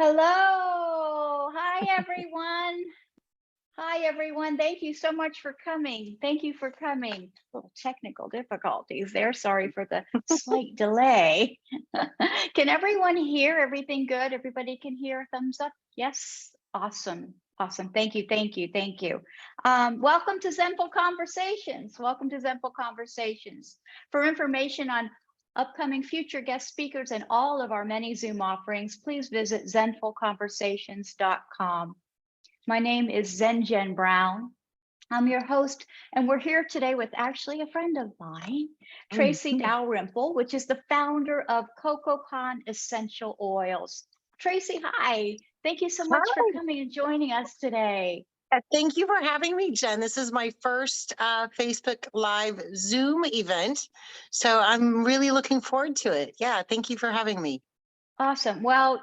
Hello. Hi, everyone. Hi, everyone. Thank you so much for coming. Thank you for coming. Little technical difficulties there. Sorry for the slight delay. Can everyone hear everything good? Everybody can hear? Thumbs up? Yes. Awesome. Awesome. Thank you. Thank you. Thank you. Welcome to Zenful Conversations. Welcome to Zenful Conversations. For information on upcoming future guest speakers and all of our many Zoom offerings, please visit zenfulconversations.com. My name is Zen Brown. I'm your host, and we're here today with actually a friend of mine, Traci Dalrymple, which is the founder of Conversations Essential Oils. Traci, hi. Thank you so much for coming and joining us today. Thank you for having me, Jen. This is my first Facebook Live Zoom event, so I'm really looking forward to it. Yeah, thank you for having me. Awesome. Well,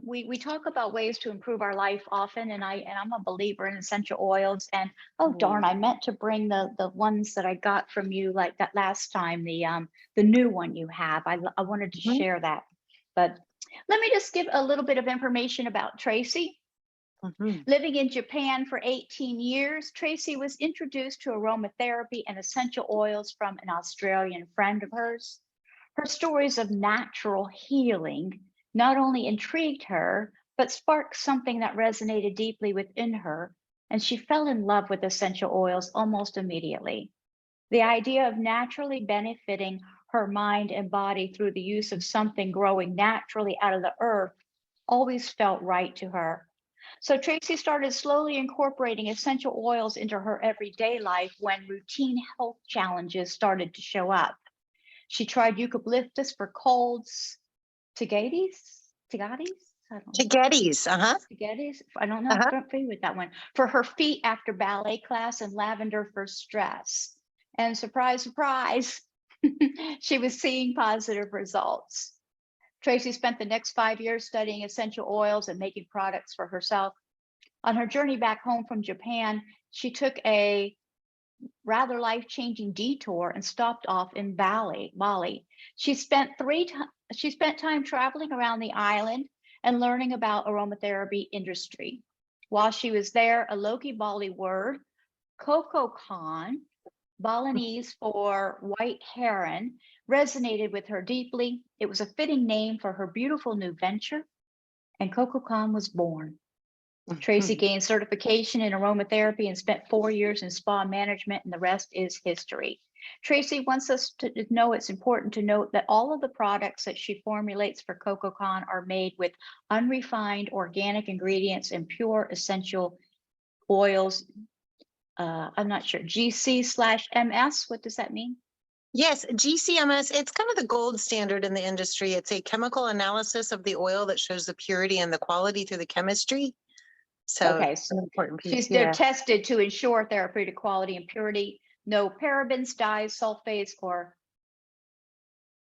we talk about ways to improve our life often, and I'm a believer in essential oils. And oh darn, I meant to bring the ones that I got from you like that last time. The new one you have. I wanted to share that, but let me just give a little bit of information about Traci. Living in Japan for 18 years, Traci was introduced to aromatherapy and essential oils from an Australian friend of hers. Her stories of natural healing not only intrigued her, but sparked something that resonated deeply within her, and she fell in love with essential oils almost immediately. The idea of naturally benefiting her mind and body through the use of something growing naturally out of the earth always felt right to her. So Traci started slowly incorporating essential oils into her everyday life when routine health challenges started to show up. She tried eucalyptus for colds, Tagetes? Tagetes, Tagetes? I don't know. I'm familiar with that one. For her feet after ballet class, and lavender for stress. And surprise, surprise, she was seeing positive results. Traci spent the next 5 years studying essential oils and making products for herself. On her journey back home from Japan, she took a rather life-changing detour and stopped off in Bali. She spent time traveling around the island and learning about aromatherapy industry. While she was there, a Loki Bali word, Cococan, Balinese for white heron, resonated with her deeply. It was a fitting name for her beautiful new venture, and Cococan was born. Traci gained certification in aromatherapy and spent 4 years in spa management, and the rest is history. Traci wants us to know it's important to note that all of the products that she formulates for Cococan are made with unrefined organic ingredients and pure essential oils. I'm not sure, GC/MS, what does that mean? Yes, GCMS, it's kind of the gold standard in the industry. It's a chemical analysis of the oil that shows the purity and the quality through the chemistry. So okay, it's an important piece. they're tested to ensure therapeutic quality and purity, no parabens, dyes, sulfates, or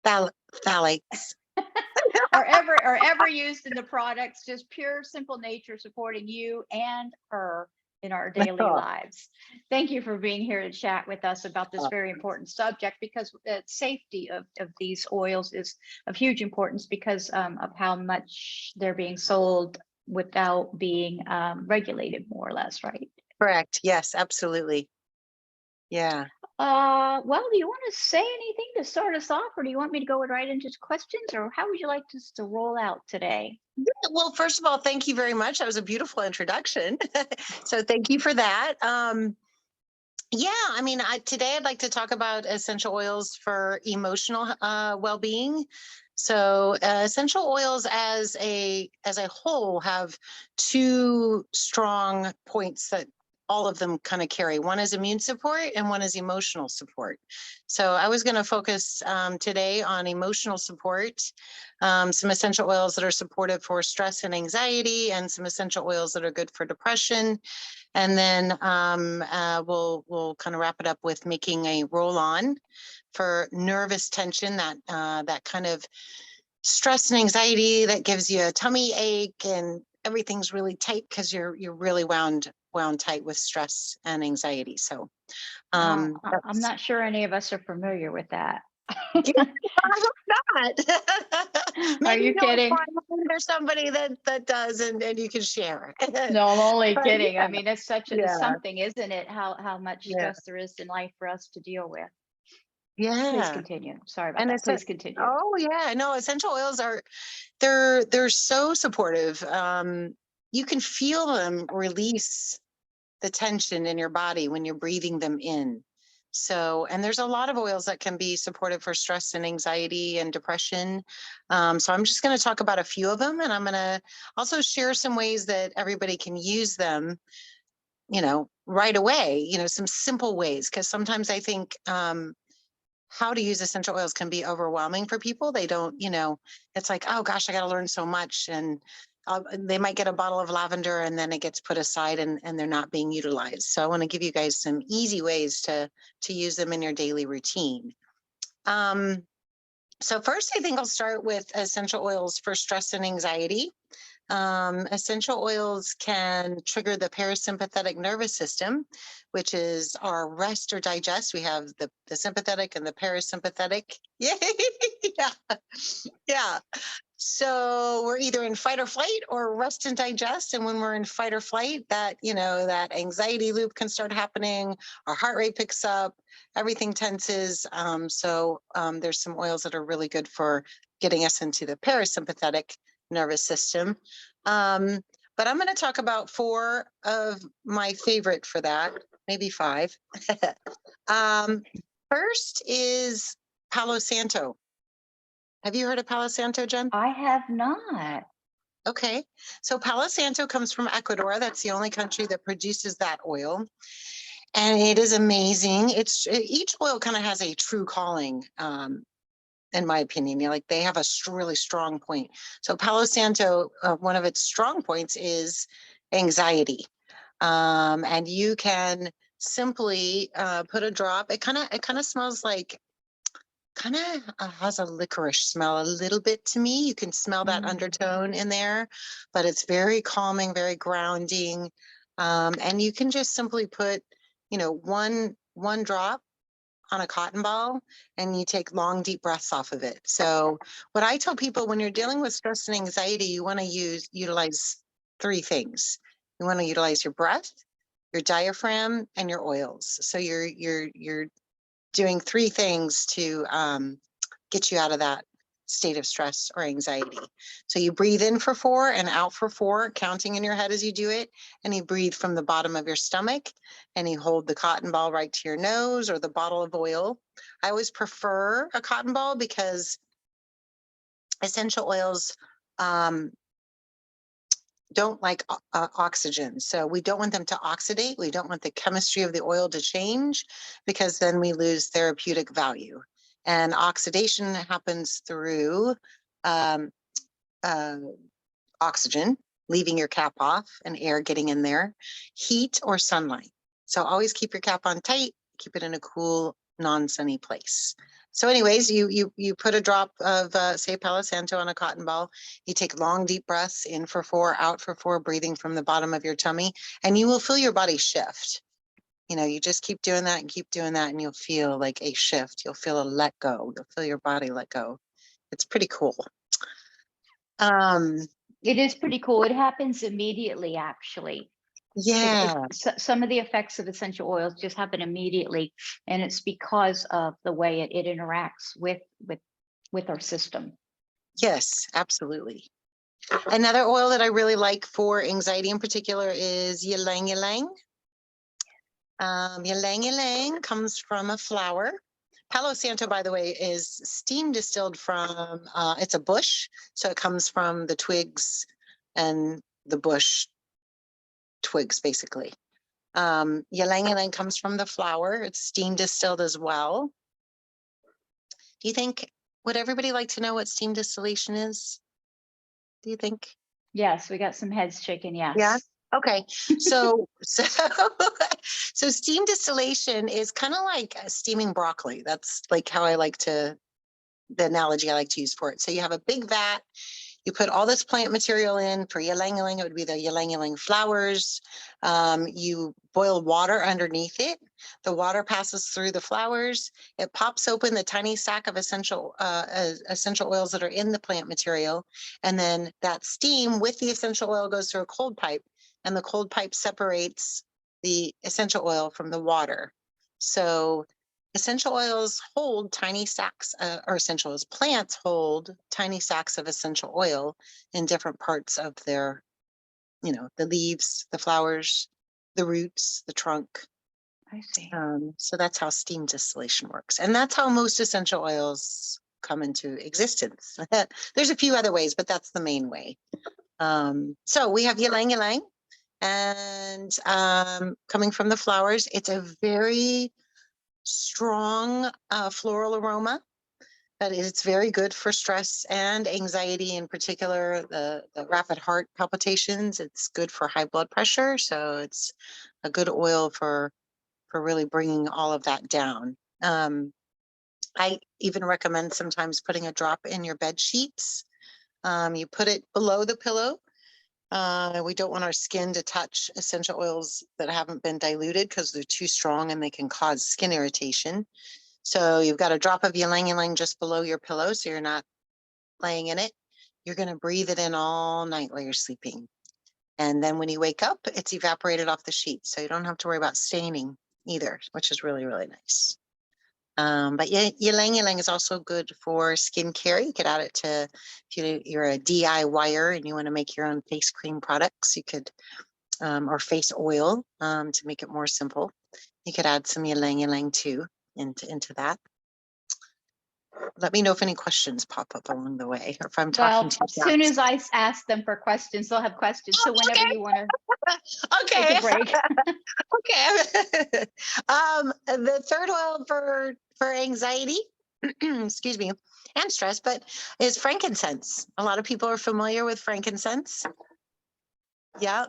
phthalates. are ever used in the products, just pure, simple nature supporting you and her in our daily lives. Thank you for being here to chat with us about this very important subject, because the safety of these oils is of huge importance because of how much they're being sold without being regulated, more or less, right? Correct. Yes, absolutely. Yeah. Well, do you want to say anything to start us off, or do you want me to go right into questions, or how would you like us to roll out today? Well, first of all, thank you very much. That was a beautiful introduction. So thank you for that. Yeah, I mean, today I'd like to talk about essential oils for emotional well-being. So essential oils as a whole have two strong points that all of them kind of carry. One is immune support and one is emotional support. So I was going to focus today on emotional support, some essential oils that are supportive for stress and anxiety, and some essential oils that are good for depression. And then we'll kind of wrap it up with making a roll-on for nervous tension, that kind of stress and anxiety that gives you a tummy ache and everything's really tight because you're really wound tight with stress and anxiety. So I'm not sure any of us are familiar with that. I hope not. Are Maybe you you'll kidding? find there's somebody that does, and you can share. No, I'm only But kidding. I mean, it's yeah, something, isn't it? How much yeah, stress there is in life for us to deal with. Please yeah. continue. Sorry about And that. it's a, Please continue. oh yeah, no, essential oils are they're so supportive. You can feel them release the tension in your body when you're breathing them in. So, and there's a lot of oils that can be supportive for stress and anxiety and depression. So I'm just going to talk about a few of them, and I'm going to also share some ways that everybody can use them, right away, some simple ways, because sometimes I think how to use essential oils can be overwhelming for people. They don't, it's like, oh gosh, I got to learn so much. And they might get a bottle of lavender and then it gets put aside and they're not being utilized. So I want to give you guys some easy ways to use them in your daily routine. So first, I think I'll start with essential oils for stress and anxiety. Essential oils can trigger the parasympathetic nervous system, which is our rest or digest. We have the sympathetic and the parasympathetic. Yay! Yeah. Yeah. So we're either in fight or flight or rest and digest. And when we're in fight or flight, that anxiety loop can start happening. Our heart rate picks up, everything tenses. So there's some oils that are really good for getting us into the parasympathetic nervous system. But I'm going to talk about 4 of my favorite for that, maybe 5. First is Palo Santo. Have you heard of Palo Santo, Jen? I have not. Okay. So Palo Santo comes from Ecuador. That's the only country that produces that oil. And it is amazing. Each oil kind of has a true calling, in my opinion. Like they have a really strong point. So Palo Santo, one of its strong points is anxiety. And you can simply put a drop. It kind of smells like has a licorice smell a little bit to me. You can smell that undertone in there, but it's very calming, very grounding. And you can just simply put, one drop on a cotton ball and you take long, deep breaths off of it. So what I tell people when you're dealing with stress and anxiety, you want to utilize 3 things. You want to utilize your breath, your diaphragm, and your oils. So you're doing 3 things to get you out of that state of stress or anxiety. So you breathe in for 4 and out for 4, counting in your head as you do it. And you breathe from the bottom of your stomach and you hold the cotton ball right to your nose or the bottle of oil. I always prefer a cotton ball because essential oils don't like oxygen. So we don't want them to oxidate. We don't want the chemistry of the oil to change because then we lose therapeutic value. And oxidation happens through um, oxygen, leaving your cap off and air getting in there, heat or sunlight. So always keep your cap on tight, keep it in a cool, non-sunny place. So anyways, you put a drop of, say, Palo Santo on a cotton ball. You take long, deep breaths in for 4, out for 4, breathing from the bottom of your tummy, and you will feel your body shift. You just keep doing that and keep doing that, and you'll feel like a shift. You'll feel a let go. You'll feel your body let go. It's pretty cool. It is pretty cool. It happens immediately, actually. Yeah. Some of the effects of essential oils just happen immediately, and it's because of the way it interacts with our system. Yes, absolutely. Another oil that I really like for anxiety in particular is Ylang Ylang. Ylang Ylang comes from a flower. Palo Santo, by the way, is steam distilled from, it's a bush. So it comes from the twigs and the bush twigs, basically. Ylang Ylang comes from the flower. It's steam distilled as well. Do you think, would everybody like to know what steam distillation is? Do you think? Yes, we got some heads shaking. Yes. Yeah. Okay. So steam distillation is kind of like steaming broccoli. That's like how the analogy I like to use for it. So you have a big vat, You put all this plant material in. For ylang ylang, it would be the ylang ylang flowers. You boil water underneath it. The water passes through the flowers. It pops open the tiny sac of essential oils that are in the plant material. And then that steam with the essential oil goes through a cold pipe, and the cold pipe separates the essential oil from the water. So essential oils hold tiny sacks, or essential oils, plants hold tiny sacks of essential oil in different parts of their, the leaves, the flowers, the roots, the trunk. I see. So that's how steam distillation works. And that's how most essential oils come into existence. There's a few other ways, but that's the main way. So we have ylang ylang, and coming from the flowers, it's a very strong floral aroma. But it's very good for stress and anxiety, in particular, the rapid heart palpitations. It's good for high blood pressure. So it's a good oil for really bringing all of that down. I even recommend sometimes putting a drop in your bed sheets. You put it below the pillow. We don't want our skin to touch essential oils that haven't been diluted because they're too strong and they can cause skin irritation. So you've got a drop of ylang ylang just below your pillow, so you're not laying in it. You're going to breathe it in all night while you're sleeping. And then when you wake up, it's evaporated off the sheet. So you don't have to worry about staining either, which is really, really nice. But ylang ylang is also good for skincare. You could add it to, if you're a DIYer and you want to make your own face cream products, you could, or face oil, to make it more simple. You could add some ylang ylang too into that. Let me know if any questions pop up along the way, or if I'm talking too fast. As soon as I ask them for questions, they'll have questions. So whenever you want to take a break. Okay. The third oil for anxiety, excuse me, and stress, but is frankincense. A lot of people are familiar with frankincense. Yeah.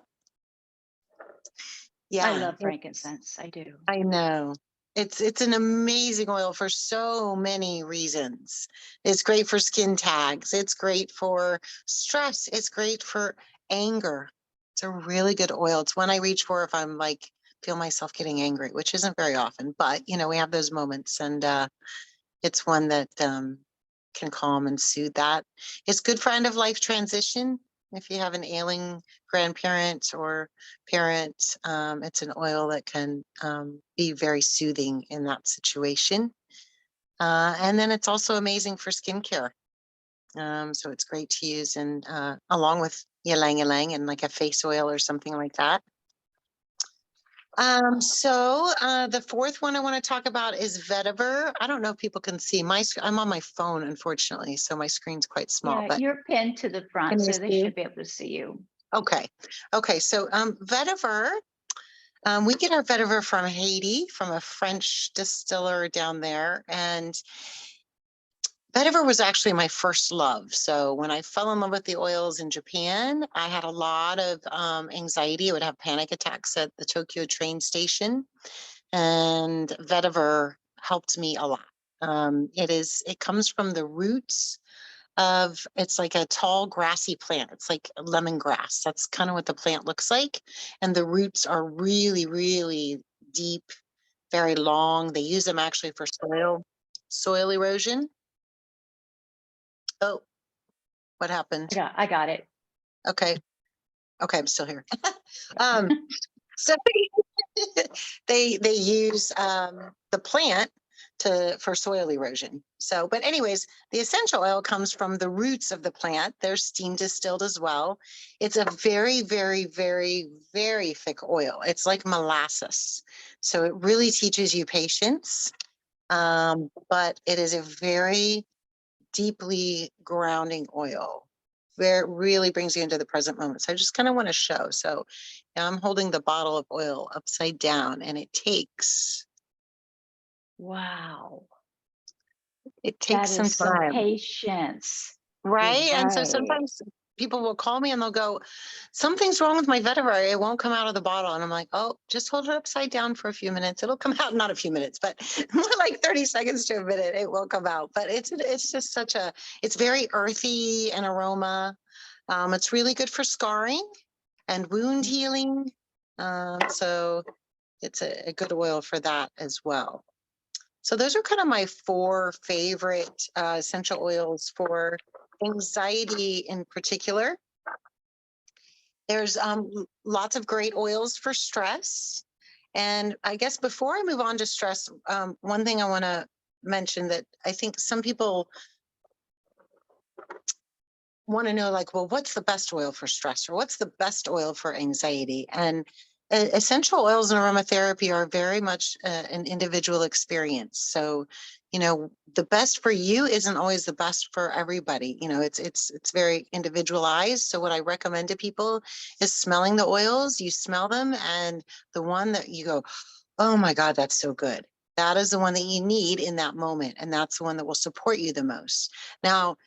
Yeah. I love frankincense. I do. I know. It's an amazing oil for so many reasons. It's great for skin tags. It's great for stress. It's great for anger. It's a really good oil. It's one I reach for if I'm like, feel myself getting angry, which isn't very often, but we have those moments, and it's one that can calm and soothe that. It's good for end of life transition. If you have an ailing grandparent or parent, it's an oil that can be very soothing in that situation. And then it's also amazing for skincare. So it's great to use along with ylang ylang and like a face oil or something like that. So the fourth one I want to talk about is vetiver. I don't know if people can see I'm on my phone, unfortunately, so my screen's quite small. Yeah, but you're pinned to the front, so they should be able to see you. Okay. So vetiver, we get our vetiver from Haiti, from a French distiller down there, and vetiver was actually my first love. So when I fell in love with the oils in Japan, I had a lot of anxiety. I would have panic attacks at the Tokyo train station, and vetiver helped me a lot. It comes from the roots of, it's like a tall grassy plant. It's like lemongrass. That's kind of what the plant looks like. And the roots are really, really deep, very long. They use them actually for soil erosion. Oh, what happened? I got it. Okay, I'm still here. So they use the plant for soil erosion. So, but anyways, the essential oil comes from the roots of the plant. They're steam distilled as well. It's a very, very, very, very thick oil. It's like molasses. So it really teaches you patience. But it is a very deeply grounding oil, where it really brings you into the present moment. So I just kind of want to show. So I'm holding the bottle of oil upside down, and it takes, wow, it takes some time. patience. Right. And so Right. sometimes people will call me and they'll go, something's wrong with my vetiver. It won't come out of the bottle. And I'm like, oh, just hold it upside down for a few minutes. It'll come out, not a few minutes, but more like 30 seconds to a minute. It will come out. But it's just it's very earthy in aroma. It's really good for scarring and wound healing. So it's a good oil for that as well. So those are kind of my 4 favorite essential oils for anxiety in particular. There's lots of great oils for stress. And I guess before I move on to stress, one thing I want to mention that I think some people want to know, like, well, what's the best oil for stress, or what's the best oil for anxiety? And essential oils and aromatherapy are very much an individual experience. So, you know, the best for you isn't always the best for everybody. You know, it's very individualized. So what I recommend to people is smelling the oils. You smell them, and the one that you go, oh my God, that's so good. That is the one that you need in that moment. And that's the one that will support you the most. Now,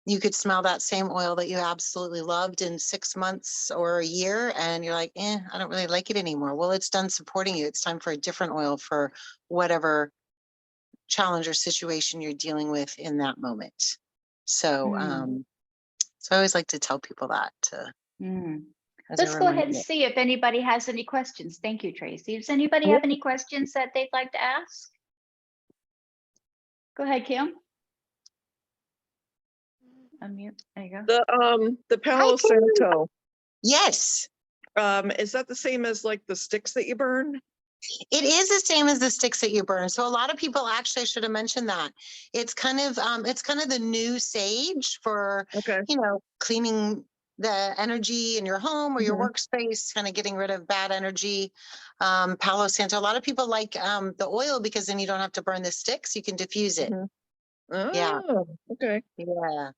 you could smell that same oil that you absolutely loved in 6 months or a year, and you're like, I don't really like it anymore. Well, it's done supporting you. It's time for a different oil for whatever challenge or situation you're dealing with in that moment. So, so I always like to tell people that as a Let's go ahead and reminder. see if anybody has any questions. Thank you, Traci. Does anybody have any questions that they'd like to ask? Go ahead, Kim. Unmute. There you go. The Palo Santo, Yes, is that the same as like the sticks that you burn? it is the same as the sticks that you burn. So a lot of people, actually, I should have mentioned that. It's kind of the new sage for, Okay. you know, cleaning the energy in your home or your workspace, kind of getting rid of bad energy. Palo Santo. A lot of people like the oil because then you don't have to burn the sticks. You can diffuse it. Yeah. Oh, okay. Yeah.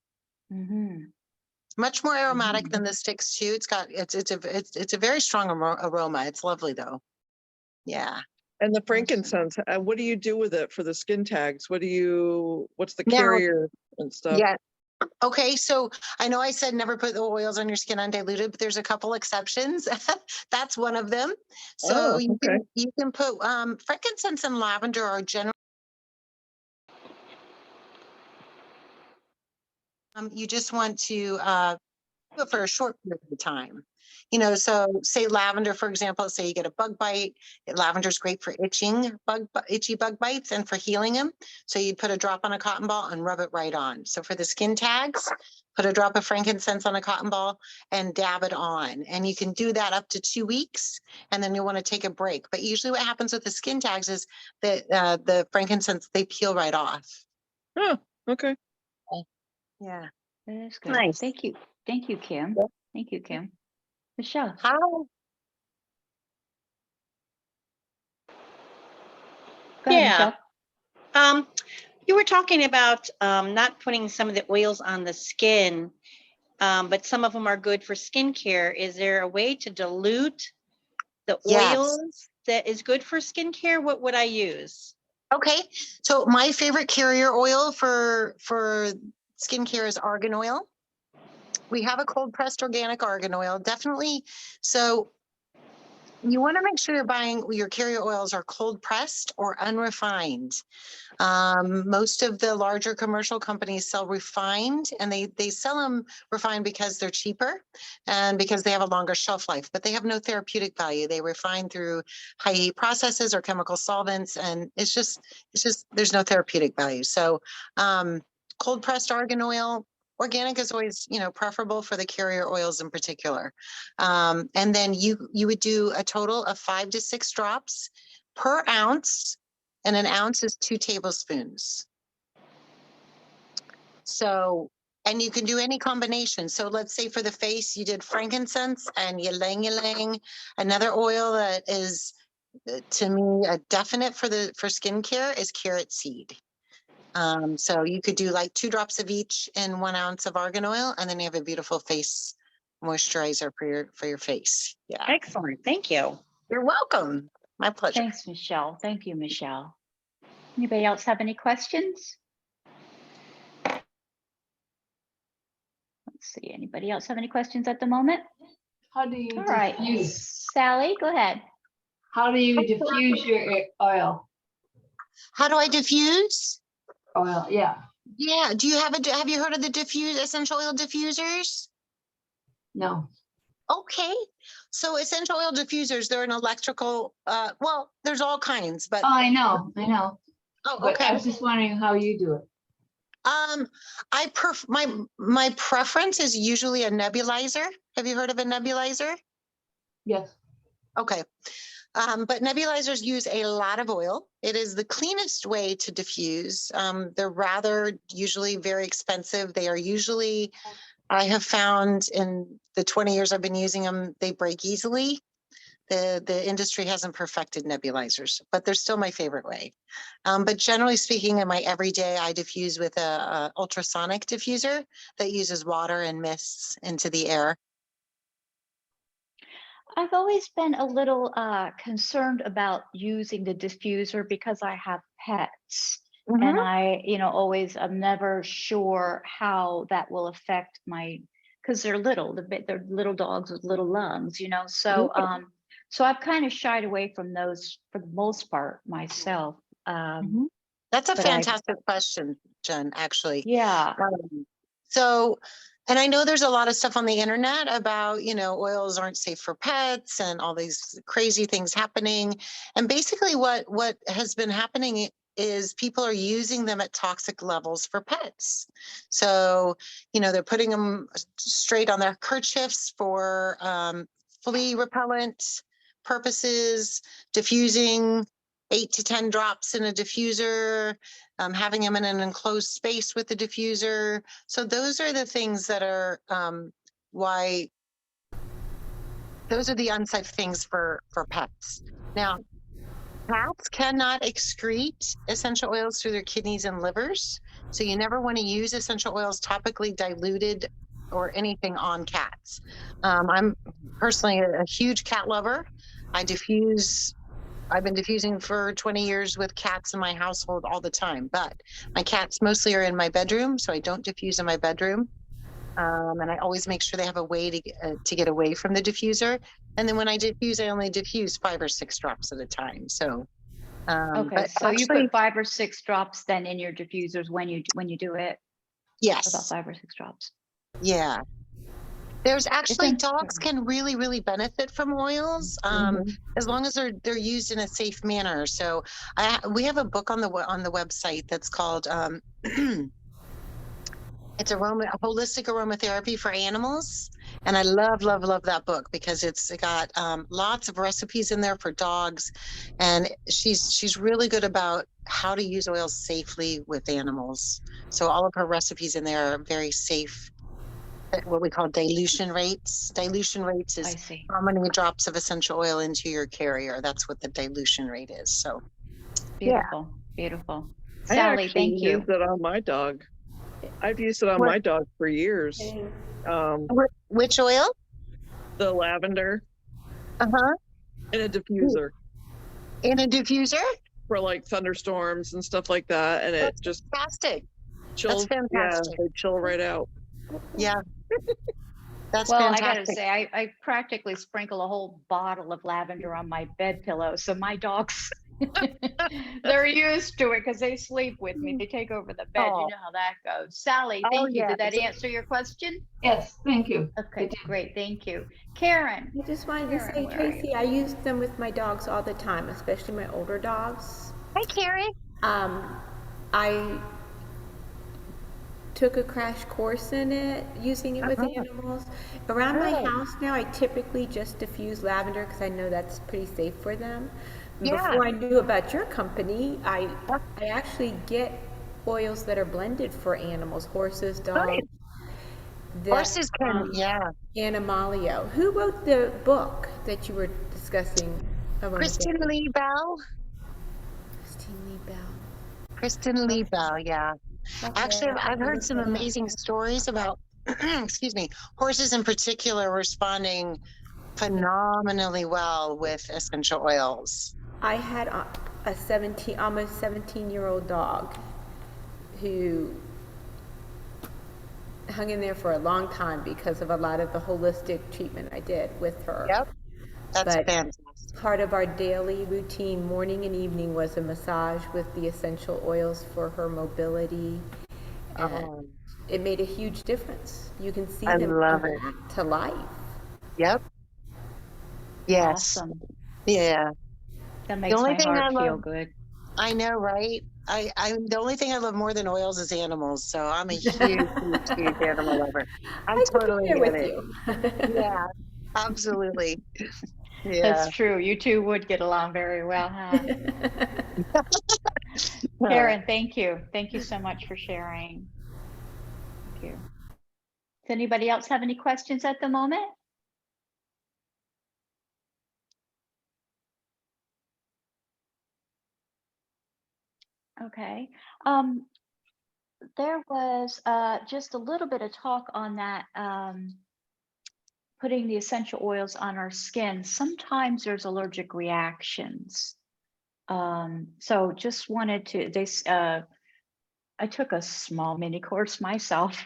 Much more aromatic than the sticks too. It's a very strong aroma. It's lovely though. Yeah. And the frankincense, what do you do with it for the skin tags? What's the Now, carrier and stuff? yeah. Okay, so I know I said never put the oils on your skin undiluted, but there's a couple exceptions. That's one of them. So you can put frankincense and lavender are generally you just want to do it for a short period of time. You know, so say lavender, for example, say you get a bug bite. Lavender is great for itchy bug bites and for healing them. So you'd put a drop on a cotton ball and rub it right on. So for the skin tags, put a drop of frankincense on a cotton ball and dab it on. And you can do that up to 2 weeks, and then you'll want to take a break. But usually what happens with the skin tags is that the frankincense, they peel right off. Oh, okay. Yeah. That's good. Nice. Thank you. Thank you, Kim. Thank you, Kim. Michelle. How? Go ahead, Michelle. You were talking about not putting some of the oils on the skin, but some of them are good for skincare. Is there a way to dilute the oils that is good for skincare? What would I use? Okay, so my favorite carrier oil for skincare is argan oil. We have a cold pressed organic argan oil, definitely. So you want to make sure you're buying your carrier oils are cold pressed or unrefined. Most of the larger commercial companies sell refined, and they sell them refined because they're cheaper and because they have a longer shelf life, but they have no therapeutic value. They refine through high heat processes or chemical solvents, and it's just there's no therapeutic value. So cold pressed argan oil. Organic is always, you know, preferable for the carrier oils in particular. And then you would do a total of 5 to 6 drops per ounce, and an ounce is 2 tablespoons. So, and you can do any combination. So let's say for the face, you did frankincense and ylang. Another oil that is, to me, a definite for skincare is carrot seed. So you could do like 2 drops of each in 1 ounce of argan oil, and then you have a beautiful face moisturizer for your face. Yeah. Excellent. Thank you. You're welcome. My pleasure. Thanks, Michelle. Thank you, Michelle. Anybody else have any questions? Let's see. Anybody else have any questions at the moment? How do you All right, diffuse? Sally, go ahead. How do you diffuse your oil? How do I diffuse? Oil, yeah. Yeah. Have you heard of the essential oil diffusers? No. Okay. So essential oil diffusers, they're an electrical, well, there's all kinds, but, Oh, I know. oh, But I okay. was just wondering how you do it. My preference is usually a nebulizer. Have you heard of a nebulizer? Yes. Okay. But nebulizers use a lot of oil. It is the cleanest way to diffuse. They're rather usually very expensive. They are usually, I have found in the 20 years I've been using them, they break easily. The industry hasn't perfected nebulizers, but they're still my favorite way. But generally speaking, in my everyday, I diffuse with a ultrasonic diffuser that uses water and mists into the air. I've always been a little concerned about using the diffuser because I have pets. And I, I'm never sure how that will affect because they're little, they're little dogs with little lungs, So, so I've kind of shied away from those for the most part myself. That's a but fantastic question, Jen, actually. Yeah. So, and I know there's a lot of stuff on the internet about, oils aren't safe for pets and all these crazy things happening. And basically what has been happening is people are using them at toxic levels for pets. So, they're putting them straight on their kerchiefs for flea repellent purposes, diffusing 8 to 10 drops in a diffuser, having them in an enclosed space with the diffuser. So those are the things that are those are the unsafe things for pets. Now, cats cannot excrete essential oils through their kidneys and livers. So you never want to use essential oils topically diluted or anything on cats. I'm personally a huge cat lover. I've been diffusing for 20 years with cats in my household all the time, but my cats mostly are in my bedroom, so I don't diffuse in my bedroom. And I always make sure they have a way to get away from the diffuser. And then when I diffuse, I only diffuse 5 or 6 drops at a time. So, Okay, but so you actually, put 5 or 6 drops then in your diffusers when you do it, about yes, 5 or 6 drops. yeah. There's actually It's dogs can really, really benefit from oils as long as they're used in a safe manner. So we have a book on the website that's called it's holistic aromatherapy for animals, and I love that book because it's got lots of recipes in there for dogs, and she's really good about how to use oils safely with animals. So all of her recipes in there are very safe. What we call dilution rates. Dilution rates I is see. how many drops of essential oil into your carrier. That's what the dilution rate is. So, Beautiful, beautiful. I Sally, actually thank you. used it on my dog. I've used it on What- my dog for years. which oil? The lavender Uh-huh. in a diffuser In a diffuser? for like thunderstorms and stuff like that, and it That's just fantastic. chills. That's Yeah, fantastic. they chill right out. Yeah. That's Well, I gotta fantastic. say, I practically sprinkle a whole bottle of lavender on my bed pillow. So my dogs, they're used to it because they sleep with me. They take over the bed. Oh. You know how that goes. Sally, Oh, thank you. yeah. Did that answer your question? Yes, thank you. Okay, great. Thank you. Karen. I just wanted to say, Karen, where are you? Tracy, I use them with my dogs all the time, especially my older dogs. Hi, Carrie. I took a crash course in it, using it with animals. Around my house now, I typically just diffuse lavender because I know that's pretty safe for them. Yeah. Before I knew about your company, I actually get oils that are blended for animals, horses, dogs. that, Horses can, yeah. Animalio. Who wrote the book that you were discussing? Kristen Lee Bell. Christine Lee Bell. Kristen Lee Bell, yeah. Okay, Actually, I'll have I've to heard look some that up. amazing stories about, excuse me, horses in particular responding phenomenally well with essential oils. I had a almost 17-year-old dog who hung in there for a long time because of a lot of the holistic treatment I did with her. Yep, that's But fantastic. part of our daily routine, morning and evening, was a massage with the essential oils for her mobility and Oh, it made a huge difference. You can see I them come love it. back to life. Yep. Yes. Awesome. Yeah. That The makes only my thing I heart love, feel good. I know, right? The only thing I love more than oils is animals. So I'm a huge, huge, huge animal lover. I I could be totally there get with it. you. Yeah, absolutely. That's Yeah. true. You two would get along very well, huh? Huh. Karen, thank you. Thank you so much for sharing. Thank you. Does anybody else have any questions at the moment? Okay. There was just a little bit of talk on that, putting the essential oils on our skin. Sometimes there's allergic reactions. So just wanted to, I took a small mini course myself,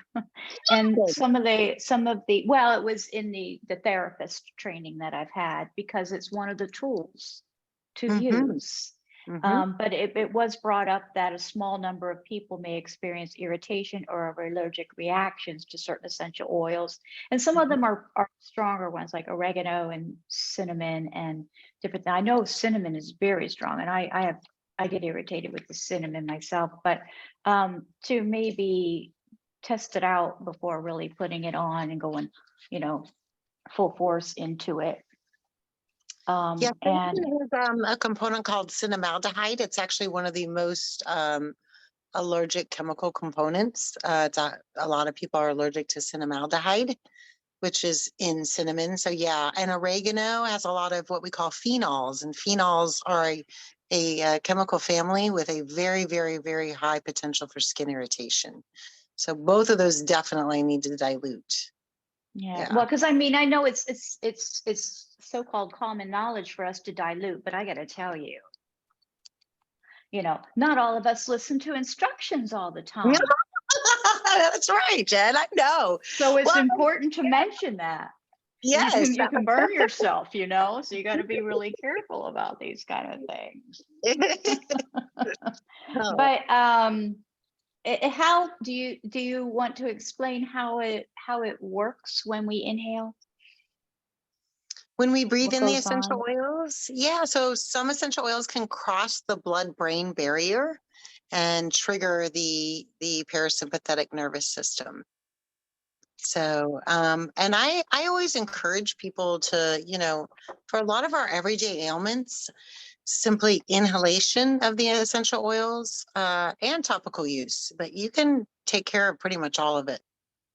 and Good. some of the, well, it was in the therapist training that I've had, because it's one of the tools to Mm-hmm. use. Mm-hmm. But it was brought up that a small number of people may experience irritation or allergic reactions to certain essential oils. And some of them are stronger ones, like oregano and cinnamon and different. I know cinnamon is very strong, and I get irritated with the cinnamon myself, but to maybe test it out before really putting it on and going, full force into it. Yeah, And cinnamon has a component called cinnamaldehyde. It's actually one of the most allergic chemical components. A lot of people are allergic to cinnamaldehyde, which is in cinnamon. So yeah, and oregano has a lot of what we call phenols, and phenols are a chemical family with a very, very, very high potential for skin irritation. So both of those definitely need to dilute. yeah, Yeah. well, because I mean, I know it's so-called common knowledge for us to dilute, but I got to tell you, not all of us listen to instructions all the Yeah, time. that's right, Jen. I know. So it's Well, important to mention that. You yes. can you can burn yourself, so you got to be really careful about these kind of things. Oh. But how do you want to explain how it works when we inhale? When we breathe What in the goes essential on? oils, yeah, so some essential oils can cross the blood-brain barrier and trigger the parasympathetic nervous system. So, and I always encourage people to, for a lot of our everyday ailments, simply inhalation of the essential oils and topical use, but you can take care of pretty much all of it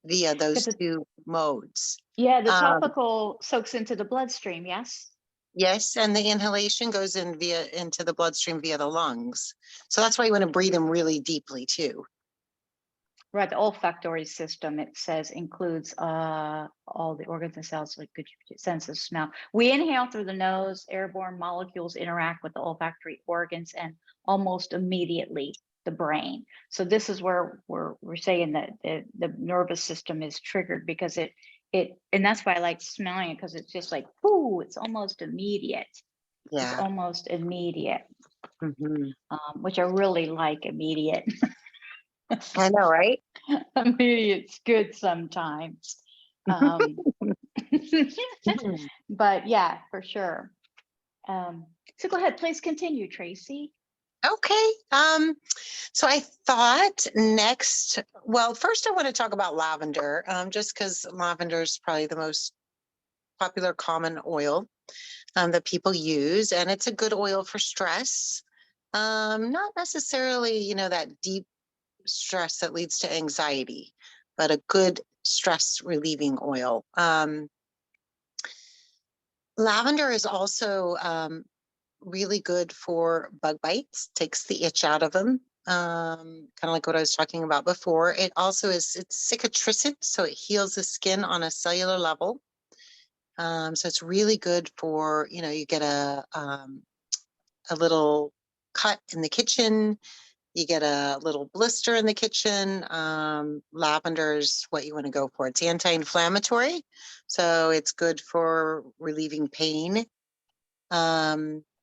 via Yeah, those two modes. the Um, topical soaks into the bloodstream, yes? Yes, and the inhalation goes into the bloodstream via the lungs. So that's why you want to breathe them really deeply too. Right, the olfactory system, it says, includes all the organs and cells, like good sense of smell. We inhale through the nose, airborne molecules interact with the olfactory organs and almost immediately the brain. So this is where we're saying that the nervous system is triggered, because it and that's why I like smelling it, because it's just like, whoo, it's almost immediate. It's Yeah. almost immediate, Mhm. which I really like immediate. I know, right? Immediate's good sometimes. Um, Mhm. but yeah, for sure. So go ahead, please continue, Traci. Okay. So I thought next, well, first I want to talk about lavender, just because lavender is probably the most popular common oil that people use, and it's a good oil for stress. Not necessarily, that deep stress that leads to anxiety, but a good stress relieving oil. Lavender is also really good for bug bites, takes the itch out of them. Kind of like what I was talking about before. It also it's cicatricant, so it heals the skin on a cellular level. So it's really good for, you get a little cut in the kitchen, you get a little blister in the kitchen. Lavender is what you want to go for. It's anti-inflammatory, so it's good for relieving pain.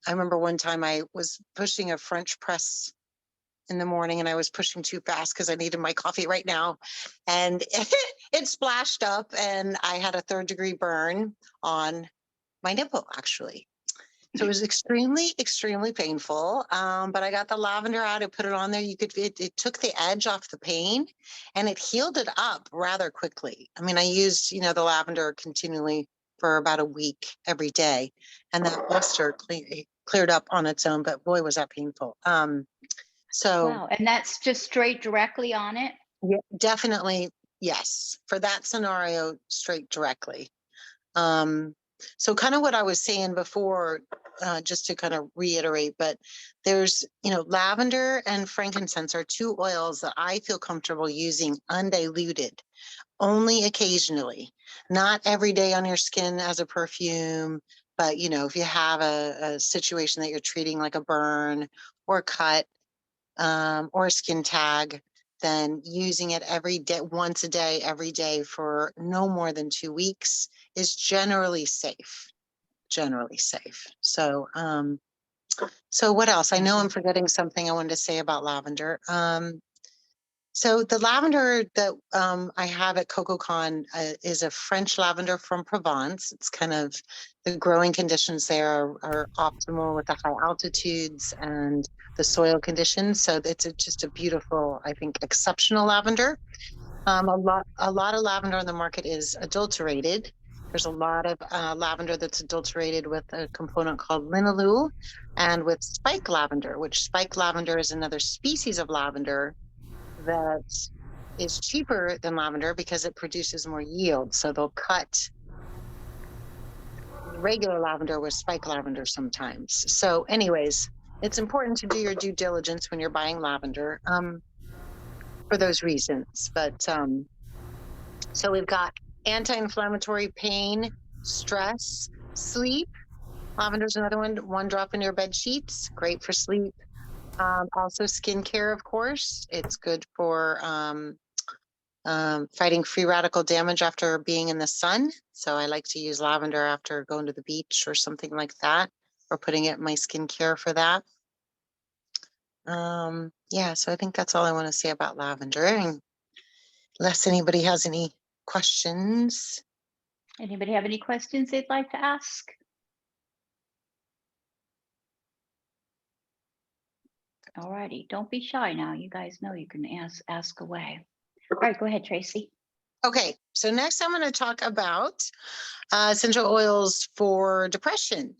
I remember one time I was pushing a French press in the morning and I was pushing too fast because I needed my coffee right now. And it splashed up and I had a 3rd-degree burn on my nipple, actually. So it was extremely, extremely painful. But I got the lavender out. I put it on there. It took the edge off the pain and it healed it up rather quickly. I mean, I used, the lavender continually for about a week every day, and that blister cleared up on its own. But boy, was that painful. So Wow. And that's just straight directly on it? yeah, definitely yes. For that scenario, straight directly. So kind of what I was saying before, just to kind of reiterate, but there's, lavender and frankincense are 2 oils that I feel comfortable using undiluted, only occasionally, not every day on your skin as a perfume. But, if you have a situation that you're treating like a burn or a cut, or a skin tag, then using it every day, once a day, every day for no more than 2 weeks is generally safe. Generally safe. So, so what else? I know I'm forgetting something I wanted to say about lavender. So the lavender that I have at CocoCon is a French lavender from Provence. It's kind of the growing conditions there are optimal with the high altitudes and the soil conditions. So it's just a beautiful, I think, exceptional lavender. A lot of lavender on the market is adulterated. There's a lot of lavender that's adulterated with a component called linalool and with spike lavender, which spike lavender is another species of lavender that is cheaper than lavender because it produces more yield. So they'll cut regular lavender with spike lavender sometimes. So anyways, it's important to do your due diligence when you're buying lavender for those reasons. But so we've got anti-inflammatory, pain, stress, sleep. Lavender's another one drop in your bed sheets, great for sleep. Also skincare, of course. It's good for fighting free radical damage after being in the sun. So I like to use lavender after going to the beach or something like that, or putting it in my skincare for that. Yeah, so I think that's all I want to say about lavender, unless anybody has any questions. Anybody have any questions they'd like to ask? All righty, don't be shy now. You guys know you can ask away. All right, go ahead, Traci. Okay, so next I'm going to talk about essential oils for depression.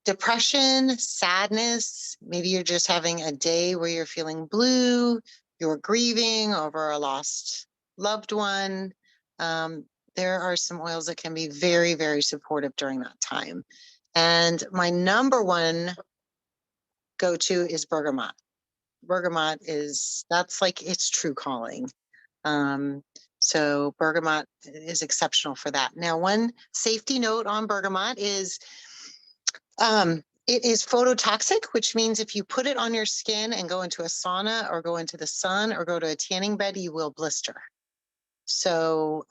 Depression, sadness, maybe you're just having a day where you're feeling blue, you're grieving over a lost loved one. There are some oils that can be very, very supportive during that time. And my number one go-to is bergamot. Bergamot that's like its true calling. So bergamot is exceptional for that. Now, one safety note on bergamot is it is phototoxic, which means if you put it on your skin and go into a sauna or go into the sun or go to a tanning bed, you will blister. So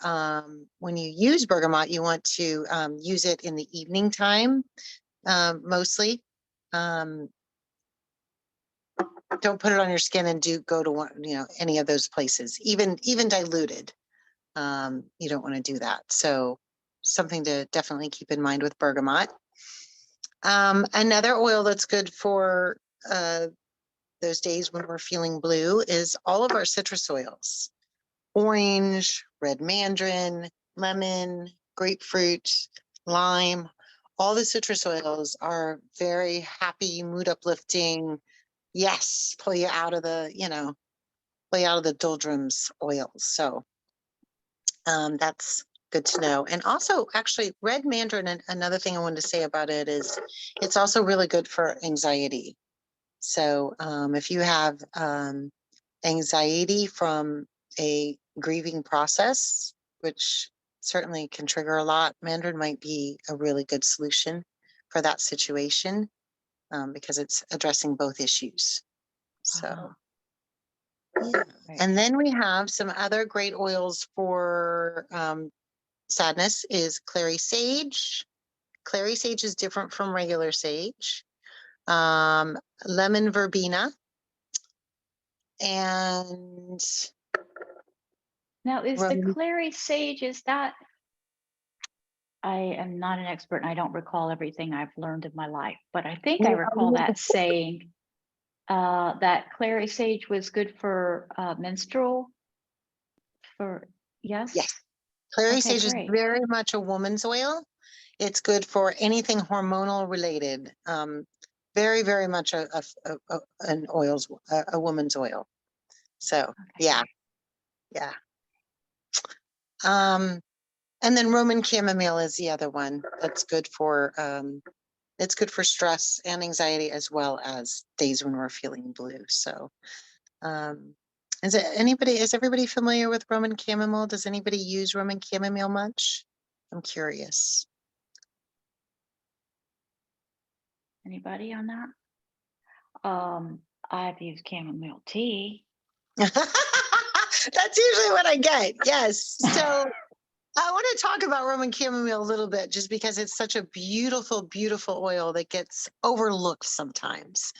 when you use bergamot, you want to use it in the evening time, mostly. Don't put it on your skin and go to one, any of those places, even diluted. You don't want to do that. So something to definitely keep in mind with bergamot. Another oil that's good for those days when we're feeling blue is all of our citrus oils. Orange, red mandarin, lemon, grapefruit, lime. All the citrus oils are very happy, mood uplifting. Yes, pull you out of the, pull you out of the doldrums oils. So that's good to know. And also, actually, red mandarin, and another thing I wanted to say about it is it's also really good for anxiety. So if you have anxiety from a grieving process, which certainly can trigger a lot, mandarin might be a really good solution for that situation because it's addressing both issues. So, yeah. And then we have some other great oils for sadness is clary sage. Clary sage is different from regular sage. Lemon verbena and Now, is the Roman- clary sage, is that, I am not an expert and I don't recall everything I've learned in my life, but I think I recall that saying that clary sage was good for menstrual, for, yes? Yes. Clary Okay, sage is great. very much a woman's oil. It's good for anything hormonal related. Very, very much an oil's a woman's oil. So Okay, yeah, great. yeah. And then Roman chamomile is the other one that's good for it's good for stress and anxiety as well as days when we're feeling blue. So is everybody familiar with Roman chamomile? Does anybody use Roman chamomile much? I'm curious. Anybody on that? I've used chamomile tea. That's usually what I get. Yes. So I want to talk about Roman chamomile a little bit just because it's such a beautiful, beautiful oil that gets overlooked sometimes.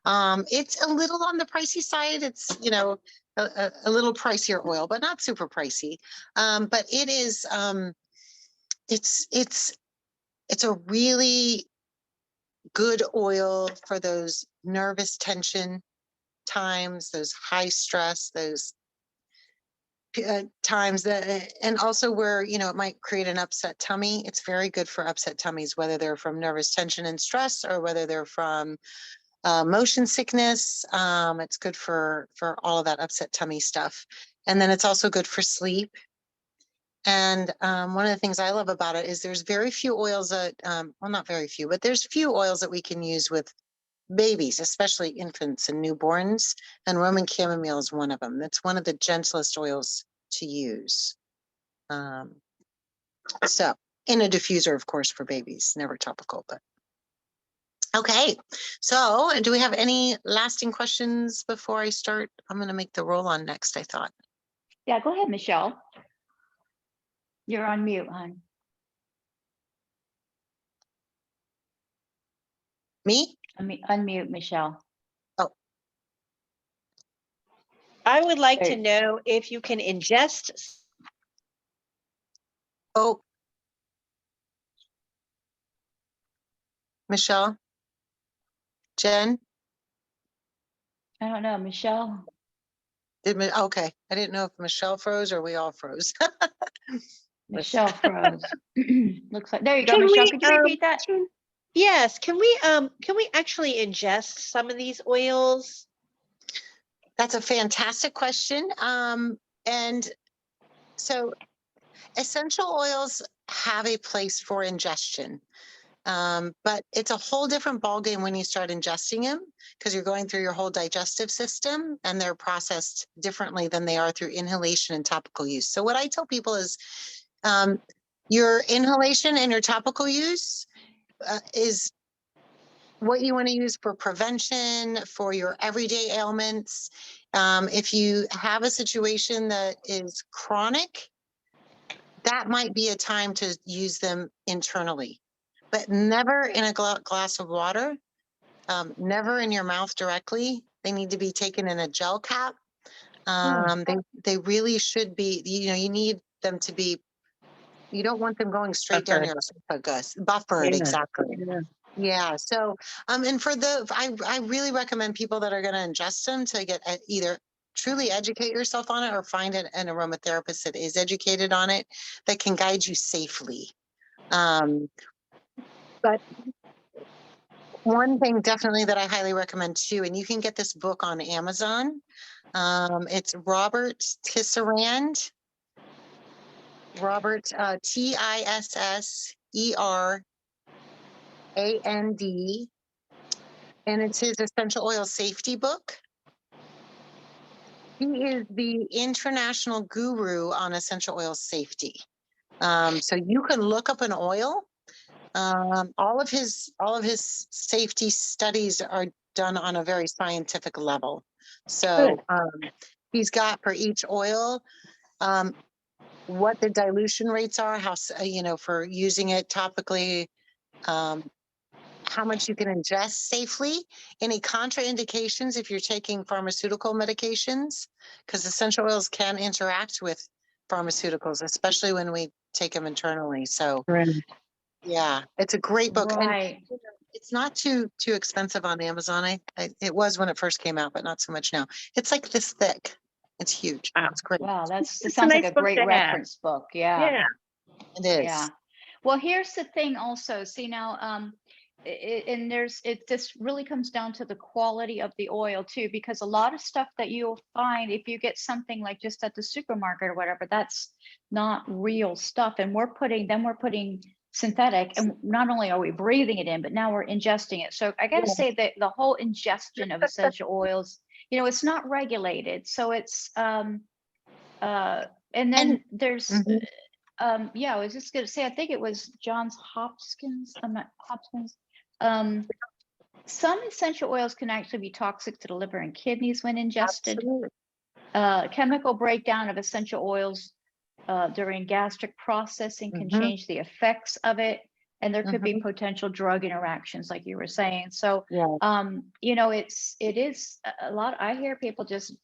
It's a little on the pricey side. It's, a little pricier oil, but not super pricey. But it is, it's a really good oil for those nervous tension times, those high stress, those times that, and also where, it might create an upset tummy. It's very good for upset tummies, whether they're from nervous tension and stress or whether they're from motion sickness. It's good for all of that upset tummy stuff. And then it's also good for sleep. And one of the things I love about it is there's very few oils that, well, not very few, but there's few oils that we can use with babies, especially infants and newborns. And Roman chamomile is one of them. That's one of the gentlest oils to use. So in a diffuser, of course, for babies, never topical, but. Okay, so do we have any lasting questions before I start? I'm going to make the roll on next, I thought. Yeah, go ahead, Michelle. You're on mute, hon. Me? Unmute, Michelle. Oh, I would like to There- know if you can ingest. oh. Michelle? Jen? I don't know, Michelle. Okay, I didn't know if Michelle froze or we all froze. Michelle froze. Looks like, there you go, Can Michelle. we, Could you repeat that? Yes, can we actually ingest some of these oils? That's a fantastic question. And so essential oils have a place for ingestion. But it's a whole different ballgame when you start ingesting them because you're going through your whole digestive system and they're processed differently than they are through inhalation and topical use. So what I tell people is your inhalation and your topical use is what you want to use for prevention, for your everyday ailments. If you have a situation that is chronic, that might be a time to use them internally, but never in a glass of water, never in your mouth directly. They need to be taken in a gel cap. They really should be, you need them to be, you don't want them going straight down your esophagus. Buffered, exactly. Yeah. So, and for I really recommend people that are going to ingest them to get either truly educate yourself on it or find an aromatherapist that is educated on it that can guide you safely. But one thing definitely that I highly recommend too, and you can get this book on Amazon. It's Robert Tisserand. Robert, Tisserand. And it's his essential oil safety book. He is the international guru on essential oil safety. So you can look up an oil. All of his safety studies are done on a very scientific level. So he's got for each oil what the dilution rates are, how for using it topically, how much you can ingest safely, any contraindications if you're taking pharmaceutical medications, because essential oils can interact with pharmaceuticals, especially when we take them internally. So yeah, it's a great book. And Right. it's not too expensive on Amazon. It was when it first came out, but not so much now. It's like this thick. It's huge. It's great. Wow, that It's a sounds like nice a book great to have. reference book. Yeah. Yeah. It is. Yeah. Well, here's the thing also. See now, and it just really comes down to the quality of the oil too, because a lot of stuff that you'll find if you get something like just at the supermarket or whatever, that's not real stuff. And we're putting synthetic, and not only are we breathing it in, but now we're ingesting it. So I got to say that the whole ingestion of essential oils, it's not regulated. So it's, and then there's, yeah, I was just going to say, I think it was Johns Hopkins. Some essential oils can actually be toxic to the liver and kidneys when ingested. Absolutely. Chemical breakdown of essential oils during gastric processing can change the effects of it. And there could be potential drug interactions, like you were saying. So, it is a lot. I hear people just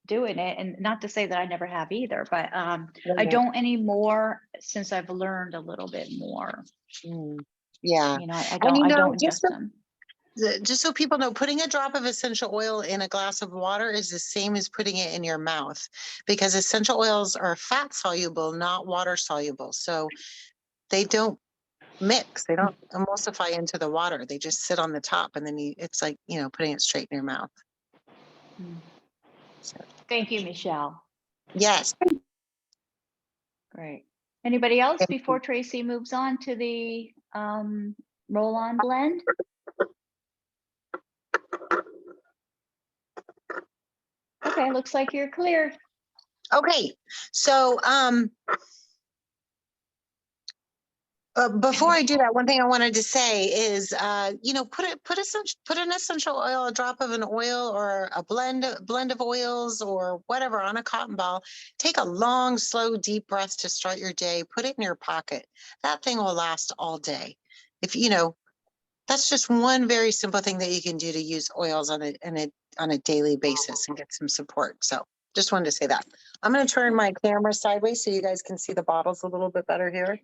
doing it, and not to say that I never have either, but I don't anymore since I've learned a little bit more. Yeah. I don't ingest them. Just so people know, putting a drop of essential oil in a glass of water is the same as putting it in your mouth, because essential oils are fat soluble, not water soluble. So they don't mix, they don't emulsify into the water. They just sit on the top, and then it's like, putting it straight in your mouth. So. Thank you, Michelle. Yes. Great. Anybody else before Traci moves on to the roll-on blend? Okay, looks like you're clear. Okay, so before I do that, one thing I wanted to say is, put an essential oil, a drop of an oil, or a blend of oils, or whatever, on a cotton ball. Take a long, slow, deep breath to start your day. Put it in your pocket. That thing will last all day. If that's just one very simple thing that you can do to use oils on a daily basis and get some support. So just wanted to say that. I'm going to turn my camera sideways so you guys can see the bottles a little bit better here.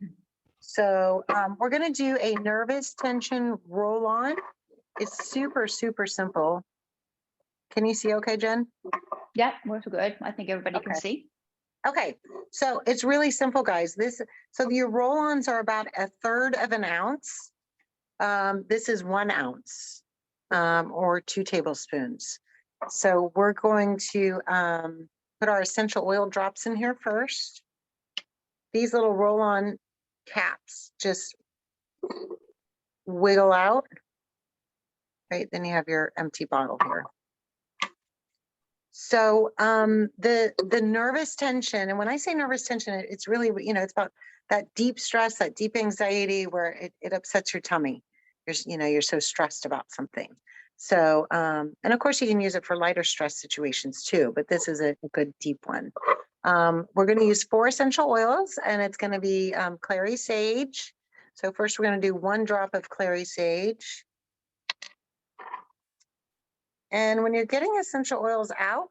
So we're going to do a nervous tension roll-on. It's super, super simple. Can you see okay, Jen? Yeah, we're good. I think everybody can see. Okay, so it's really simple, guys. So your roll-ons are about 1/3 of an ounce. This is 1 ounce, or 2 tablespoons. So we're going to put our essential oil drops in here first. These little roll-on caps just wiggle out, right? Then you have your empty bottle here. So the nervous tension, and when I say nervous tension, it's really, it's about that deep stress, that deep anxiety where it upsets your tummy. You're so stressed about something. So, and of course you can use it for lighter stress situations too, but this is a good deep one. We're going to use 4 essential oils, and it's going to be clary sage. So first we're going to do 1 drop of clary sage. And when you're getting essential oils out,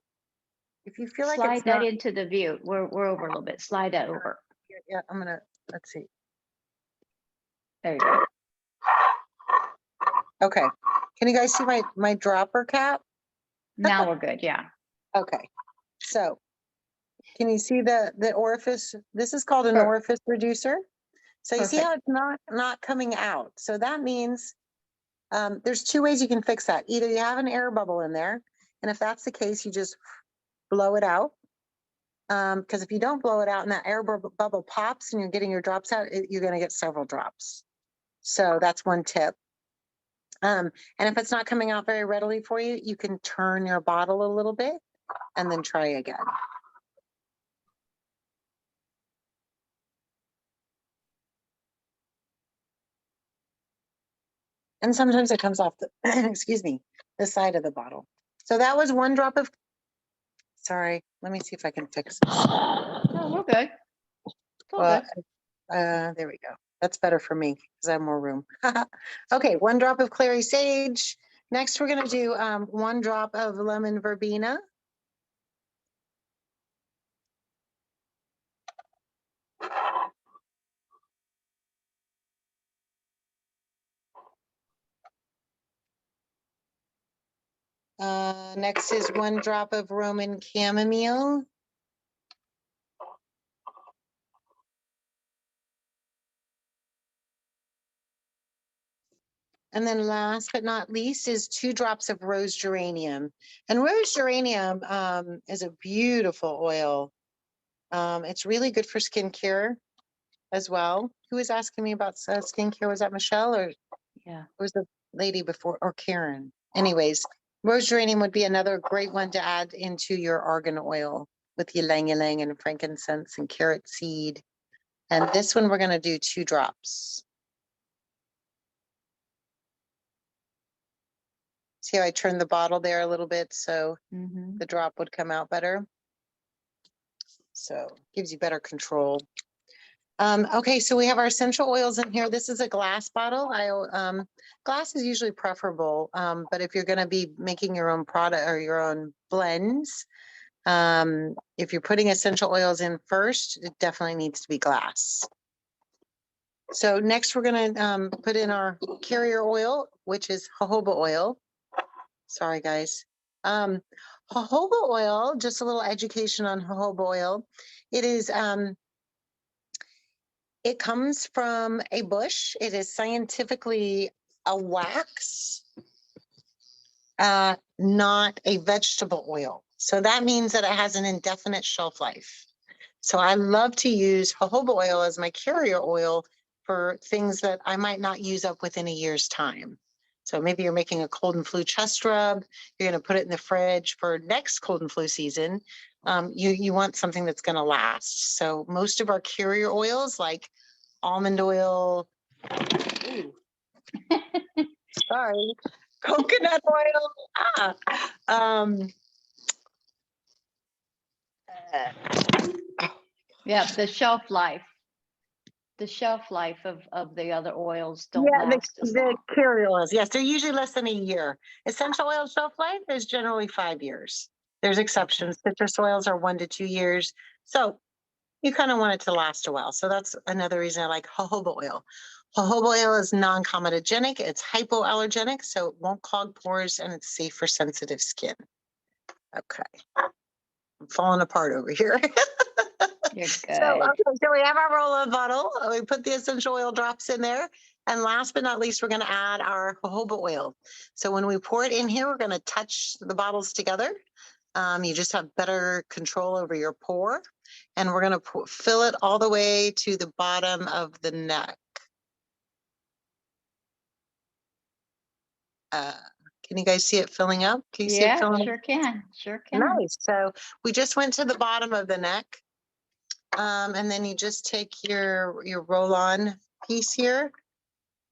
if you feel like slide it's that not into the view. We're over a little bit. Slide that over. Yeah, let's see. There you go. Okay. Can you guys see my dropper cap? Now we're good. Yeah. Okay. So can you see the orifice? This is called an orifice reducer. So you see how it's not coming out. So that means there's 2 ways you can fix that. Either you have an air bubble in there, and if that's the case, you just blow it out. Because if you don't blow it out and that air bubble pops and you're getting your drops out, you're going to get several drops. So that's one tip. And if it's not coming out very readily for you, you can turn your bottle a little bit and then try again. And sometimes it comes off the, excuse me, the side of the bottle. So that was 1 drop of, sorry, let me see if I can fix this. Oh, we're good. Well, there we go. That's better for me because I have more room. Okay, 1 drop of clary sage. Next, we're going to do 1 drop of lemon verbena. Next is 1 drop of Roman chamomile. And then last but not least is 2 drops of rose geranium. And rose geranium is a beautiful oil. It's really good for skincare as well. Who was asking me about skincare? Was that Michelle or Yeah. was the lady before, or Karen? Anyways, rose geranium would be another great one to add into your argan oil with ylang ylang and frankincense and carrot seed. And this one we're going to do 2 drops. See how I turned the bottle there a little bit so Mhm. the drop would come out better. So gives you better control. Okay, so we have our essential oils in here. This is a glass bottle. Glass is usually preferable, but if you're going to be making your own product or your own blends, if you're putting essential oils in first, it definitely needs to be glass. So next we're going to put in our carrier oil, which is jojoba oil. Sorry, guys. Jojoba oil, just a little education on jojoba oil. It is, it comes from a bush. It is scientifically a wax, not a vegetable oil. So that means that it has an indefinite shelf life. So I love to use jojoba oil as my carrier oil for things that I might not use up within a year's time. So maybe you're making a cold and flu chest rub, you're going to put it in the fridge for next cold and flu season. You want something that's going to last. So most of our carrier oils like almond oil, ooh, sorry, coconut oil, Yeah, the shelf life of the other oils don't yeah, last as the long. carrier oils, yes, they're usually less than a year. Essential oil shelf life is generally 5 years. There's exceptions. Citrus oils are 1 to 2 years. So you kind of want it to last a while. So that's another reason I like jojoba oil. Jojoba oil is non-comedogenic. It's hypoallergenic, so it won't clog pores and it's safe for sensitive skin. Okay. I'm falling apart over here. You're So, good. okay, so we have our roll-on bottle. We put the essential oil drops in there. And last but not least, we're going to add our jojoba oil. So when we pour it in here, we're going to touch the bottles together. You just have better control over your pour. And we're going to fill it all the way to the bottom of the neck. Can you guys see it filling up? Can you see it Yeah, filling up? sure can. Sure can. Nice. So we just went to the bottom of the neck. And then you just take your roll-on piece here,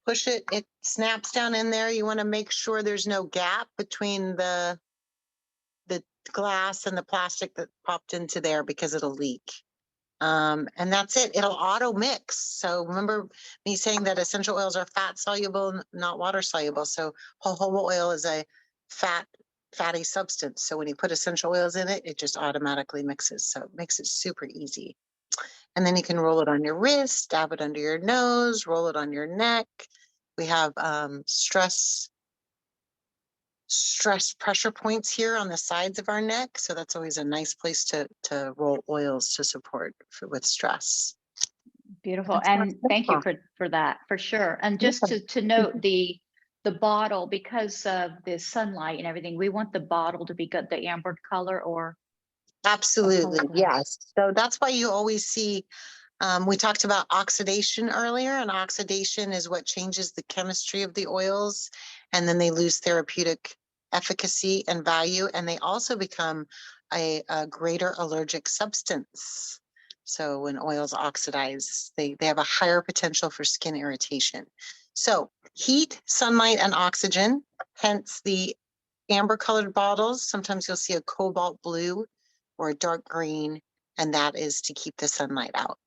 push it, it snaps down in there. You want to make sure there's no gap between the glass and the plastic that popped into there because it'll leak. And that's it. It'll auto mix. So remember me saying that essential oils are fat soluble, not water soluble. So jojoba oil is a fatty substance. So when you put essential oils in it, it just automatically mixes. So it makes it super easy. And then you can roll it on your wrist, dab it under your nose, roll it on your neck. We have stress pressure points here on the sides of our neck. So that's always a nice place to roll oils to support with stress. Beautiful. That's And thank you wonderful. for that, for sure. And just to note the bottle, because of the sunlight and everything, we want the bottle to be good, the amber color or Absolutely, color. yes. So that's why you always see, we talked about oxidation earlier, and oxidation is what changes the chemistry of the oils, and then they lose therapeutic efficacy and value, and they also become a greater allergic substance. So when oils oxidize, they have a higher potential for skin irritation. So heat, sunlight, and oxygen, hence the amber colored bottles. Sometimes you'll see a cobalt blue or a dark green, and that is to keep the sunlight out.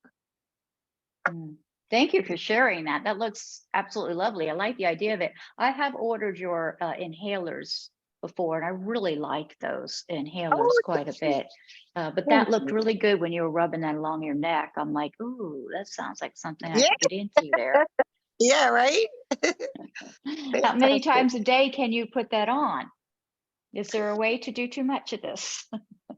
Thank you for sharing that. That looks absolutely lovely. I like the idea of it. I have ordered your inhalers before, and I really like those inhalers Oh, quite a bit. But that thank looked you. really good when you were rubbing that along your neck. I'm like, ooh, that sounds like something I Yeah, could get into there. yeah, right. How many Fantastic. times a day can you put that on? Is there a way to do too much of this?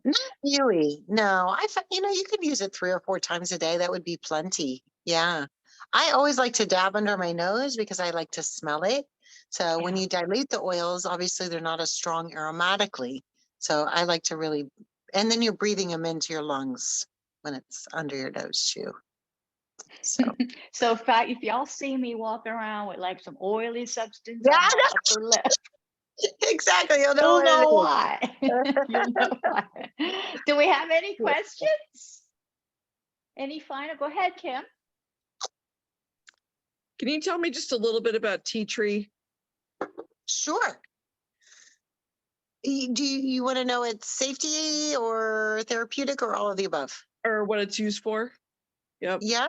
Not really. No, you can use it 3 or 4 times a day. That would be plenty. Yeah. I always like to dab under my nose because I like to smell it. So when Yeah. you dilute the oils, obviously they're not as strong aromatically. So I like to really, and then you're breathing them into your lungs when it's under your nose too. So So if y'all see me walking around with like some oily substance yeah, on my upper lip, exactly. You'll know you'll what know it why. You'll know why. Do we have any is. questions? Any final? Go ahead, Kim. Can you tell me just a little bit about tea tree? Sure. Do you want to know its safety or therapeutic or all of the above? Or what it's used for? Yep. Yeah.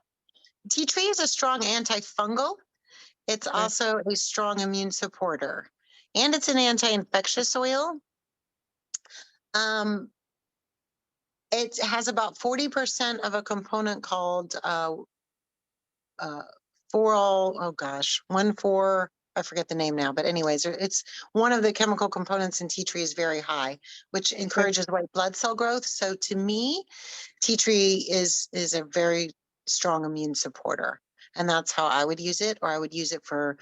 Tea tree is a strong antifungal. It's Okay. also a strong immune supporter, and it's an anti-infectious oil. Um, it has about 40% of a component called oh gosh, 1,4, I forget the name now, but anyways, it's one of the chemical components in tea tree is very high, which encourages white blood cell growth. So to me, tea tree is a very strong immune supporter. And that's how I would use it, or I would use it for,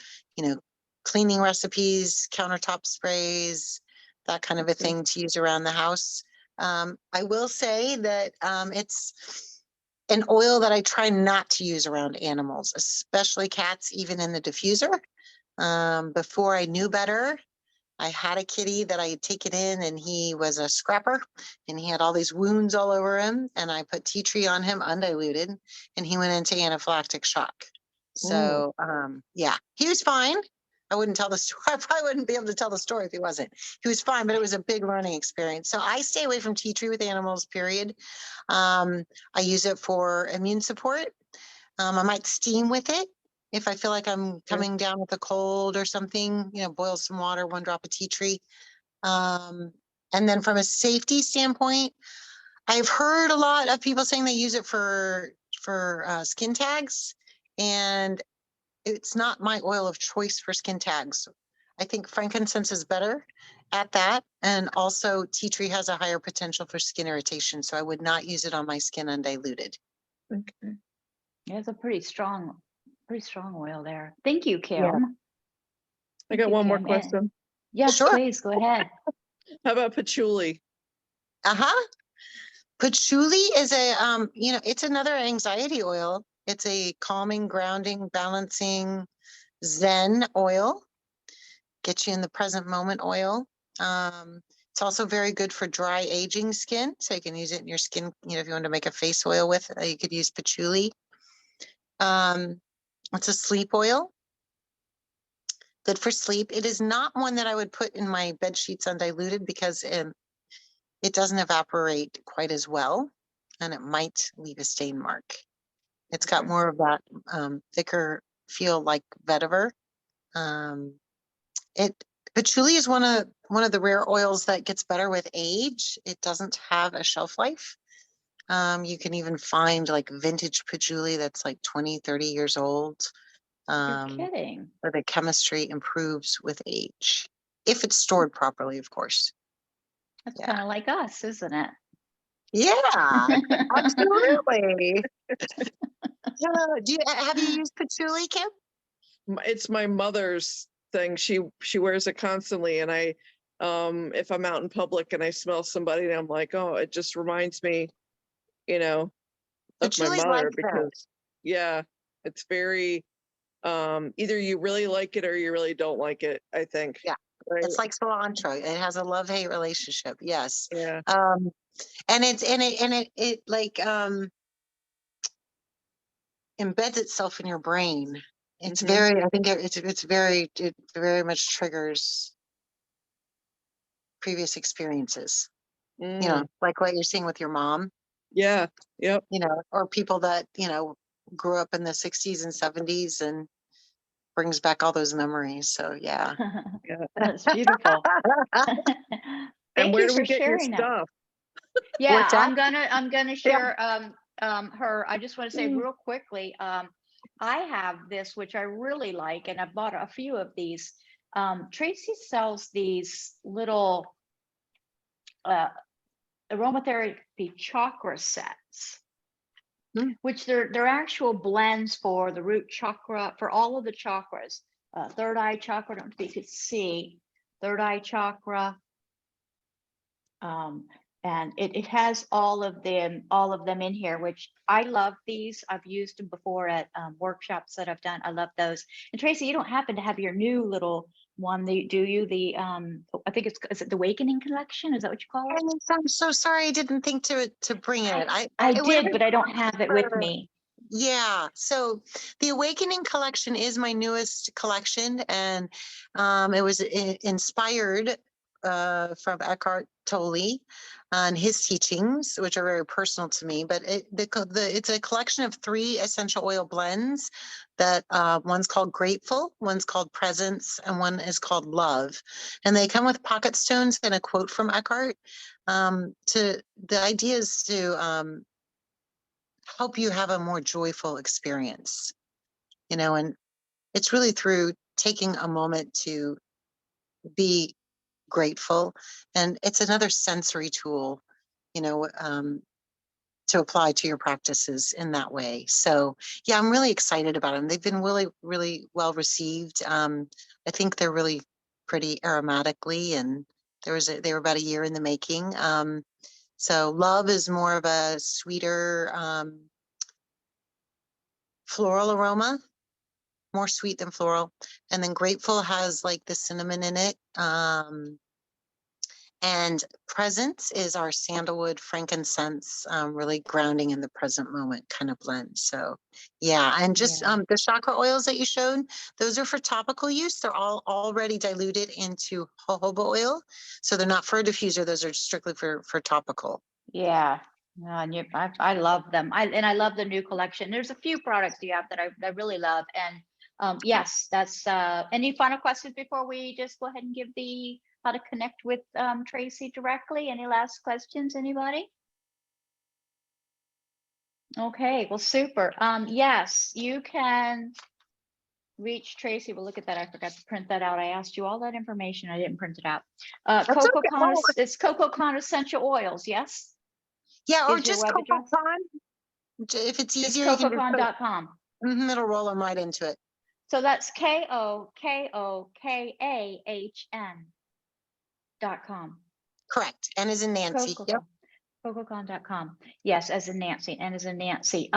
cleaning recipes, countertop sprays, that kind of a thing to use around the house. I will say that it's an oil that I try not to use around animals, especially cats, even in the diffuser. Before I knew better, I had a kitty that I had taken in, and he was a scrapper, and he had all these wounds all over him. And I put tea tree on him undiluted, and he went into anaphylactic shock. So, yeah, he was fine. I wouldn't tell the story. I probably wouldn't be able to tell the story if he wasn't. He was fine, but it was a big learning experience. So I stay away from tea tree with animals, period. I use it for immune support. I might steam with it if I feel like I'm coming down with a cold or something, boil some water, 1 drop of tea tree. And then from a safety standpoint, I've heard a lot of people saying they use it for skin tags, and it's not my oil of choice for skin tags. I think frankincense is better at that. And also tea tree has a higher potential for skin irritation. So I would not use it on my skin undiluted. Okay. Yeah, it's a pretty strong oil there. Thank you, Kim. Yeah. I Thank got you, one more Kim. question. Yes, Sure. please go ahead. How about patchouli? Uh-huh. Patchouli is it's another anxiety oil. It's a calming, grounding, balancing Zen oil. Get you in the present moment oil. It's also very good for dry aging skin. So you can use it in your skin, if you want to make a face oil with, you could use patchouli. It's a sleep oil. Good for sleep. It is not one that I would put in my bed sheets undiluted because it doesn't evaporate quite as well, and it might leave a stain mark. It's got more of that thicker feel like vetiver. Patchouli is one of the rare oils that gets better with age. It doesn't have a shelf life. You can even find like vintage patchouli that's like 20, 30 years old. You're kidding. Where the chemistry improves with age, if it's stored properly, of course. That's Yeah. kind of like us, isn't it? Yeah, absolutely. Have you used patchouli, Kim? It's my mother's thing. She wears it constantly, and I, if I'm out in public and I smell somebody, and I'm like, oh, it just reminds me, of my Patchouli mother, like that. because yeah, it's very, either you really like it or you really don't like it, I think. Yeah. Right? It's like cilantro. It has a love-hate relationship. Yes. Yeah. And it like embeds itself in your brain. It's Mhm. very, I think it very much triggers previous experiences. Mm. Like what you're seeing with your mom, Yeah. Yep. or people that, grew up in the 60s and 70s and brings back all those memories. So yeah. That's beautiful. And Thank where you do for we get your sharing that. stuff? Yeah, What's that? I'm gonna share her. I just want to say real quickly, I have this which I really like, and I bought a few of these. Tracy sells these little aromatherapy chakra sets, which they're actual blends for the root chakra, for all of the chakras. Third eye chakra, I don't know if you could see, third eye chakra. And it has all of them in here, which I love these. I've used them before at workshops that I've done. I love those. And Tracy, you don't happen to have your new little one, do you? The I think is it the Awakening Collection? Is that what you call it? I'm so sorry. I didn't think to bring it. I it would've did, but I don't have it with been- me. Yeah, so the Awakening collection is my newest collection, and it was inspired from Eckhart Tolle and his teachings, which are very personal to me. But it's a collection of 3 essential oil blends that one's called Grateful, one's called Presence, and one is called Love. And they come with pocket stones and a quote from Eckhart. The idea is to help you have a more joyful experience, and it's really through taking a moment to be grateful. And it's another sensory tool, to apply to your practices in that way. So yeah, I'm really excited about them. They've been really, really well received. I think they're really pretty aromatically, and they were about a year in the making. So Love is more of a sweeter, floral aroma, more sweet than floral. And then Grateful has like the cinnamon in it. And Presence is our sandalwood, frankincense, really grounding in the present moment kind of blend. So yeah, and just the chakra oils that you showed, those are for topical use. They're all already diluted into jojoba oil. So they're not for a diffuser. Those are strictly for topical. Yeah. And I love them. I love the new collection. There's a few products you have that I really love. And yes, that's any final questions before we just go ahead and give how to connect with Traci directly? Any last questions, anybody? Okay, well, super. Yes, you can reach Traci. Well, look at that. I forgot to print that out. I asked you all that information. I didn't print it out. It's Coco Con Essential Oils, yes? Yeah, or Is your just web Coco address? Con. If it's Just easier, you can just cococon.com. it'll roll them right into it. So that's KOKOKAHN.com. Correct. N as in Nancy. Yep. Cococon.com. Yes, as in Nancy, and as in Nancy.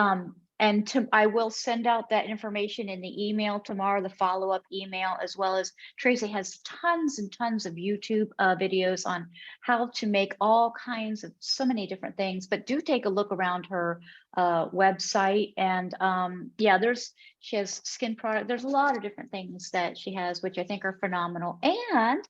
And I will send out that information in the email tomorrow, the follow-up email, as well as Traci has tons and tons of YouTube videos on how to make all kinds of so many different things. But do take a look around her website. And yeah, she has skin product. There's a lot of different things that she has, which I think are phenomenal. And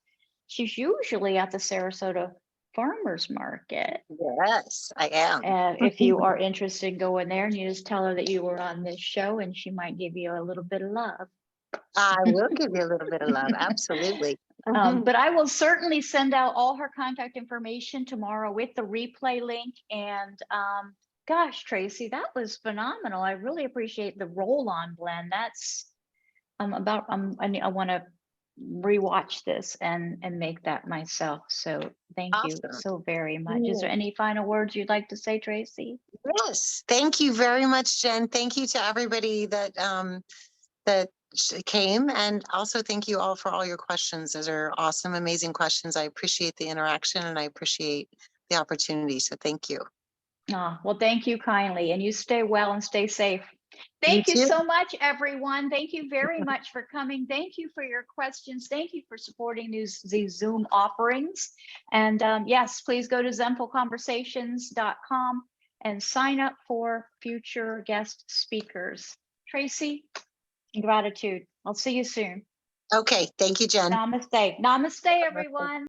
she's usually at the Sarasota Farmers Market. Yes, I am. If you are interested in going there, and you just tell her that you were on this show, and she might give you a little bit of love. I will give you a little bit of love. Absolutely. But I will certainly send out all her contact information tomorrow with the replay link. And gosh, Traci, that was phenomenal. I really appreciate the roll-on blend. That's I want to rewatch this and make that myself. So thank you so very much. Is there any final words you'd like to say, Traci? Yes, thank you very much, Jen. Thank you to everybody that came, and also thank you all for all your questions. Those are awesome, amazing questions. I appreciate the interaction, and I appreciate the opportunity. So thank you. Well, thank you kindly, and you stay well and stay safe. Thank you so much, everyone. Thank you very much for coming. Thank you for your questions. Thank you for supporting these Zoom offerings. And yes, please go to zenfulconversations.com and sign up for future guest speakers. Traci, gratitude. I'll see you soon. Okay. Thank you, Jen. Namaste. Namaste, everyone.